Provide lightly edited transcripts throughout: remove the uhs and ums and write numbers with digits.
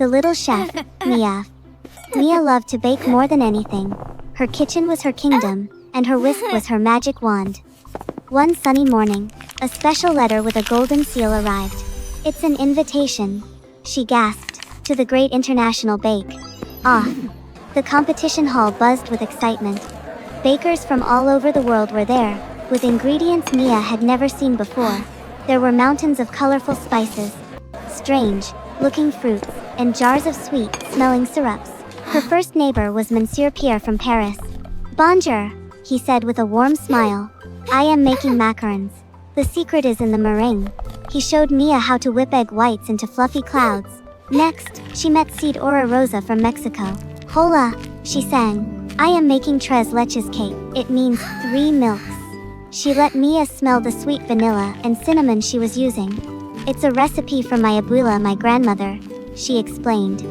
The little chef, Mia. Mia loved to bake more than anything. Her kitchen was her kingdom, and her whisk was her magic wand. One sunny morning, a special letter with a golden seal arrived. "It's an invitation," she gasped, "to the great international bake." Ah! The competition hall buzzed with excitement. Bakers from all over the world were there, with ingredients Mia had never seen before. There were mountains of colorful spices, strange-looking fruits, and jars of sweet-smelling syrups. Her first neighbor was Monsieur Pierre from Paris. "Bonjour," he said with a warm smile. "I am making macarons. The secret is in the meringue." He showed Mia how to whip egg whites into fluffy clouds. Next, she met Cid Ora Rosa from Mexico. "Hola," she sang. "I am making tres leches cake. It means 3 milks." She let Mia smell the sweet vanilla and cinnamon she was using. "It's a recipe from my abuela, my grandmother," she explained.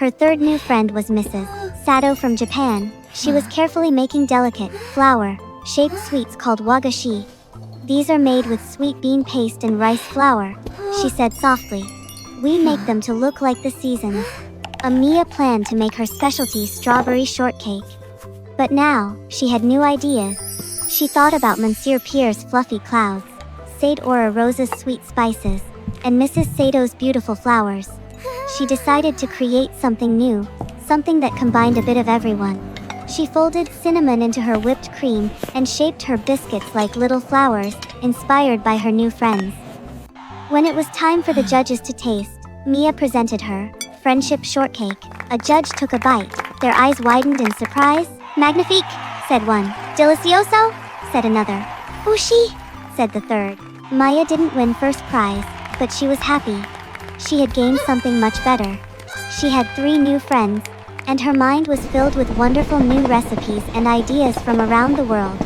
Her third new friend was Mrs. Sato from Japan. She was carefully making delicate, flower-shaped sweets called wagashi. "These are made with sweet bean paste and rice flour," she said softly. "We make them to look like the seasons." Mia planned to make her specialty strawberry shortcake. But now, she had new ideas. She thought about Monsieur Pierre's fluffy clouds, Cid Ora Rosa's sweet spices, and Mrs. Sato's beautiful flowers. She decided to create something new, something that combined a bit of everyone. She folded cinnamon into her whipped cream and shaped her biscuits like little flowers, inspired by her new friends. When it was time for the judges to taste, Mia presented her friendship shortcake. A judge took a bite. Their eyes widened in surprise. "Magnifique," said one. "Delicioso," said another. "Ushi," said the third. Maya didn't win first prize, but she was happy. She had gained something much better. She had 3 new friends, and her mind was filled with wonderful new recipes and ideas from around the world.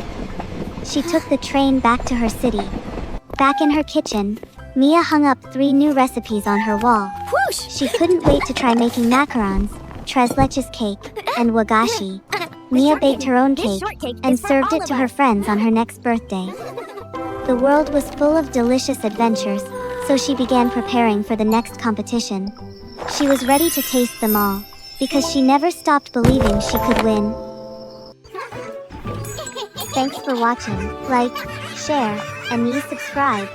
She took the train back to her city. Back in her kitchen, Mia hung up 3 new recipes on her wall. Whoosh! She couldn't wait to try making macarons, tres leches cake, and wagashi. Mia baked her own cake and served it to her friends on her next birthday. The world was full of delicious adventures, so she began preparing for the next competition. She was ready to taste them all, because she never stopped believing she could win. Thanks for watching. Like, share, and subscribe.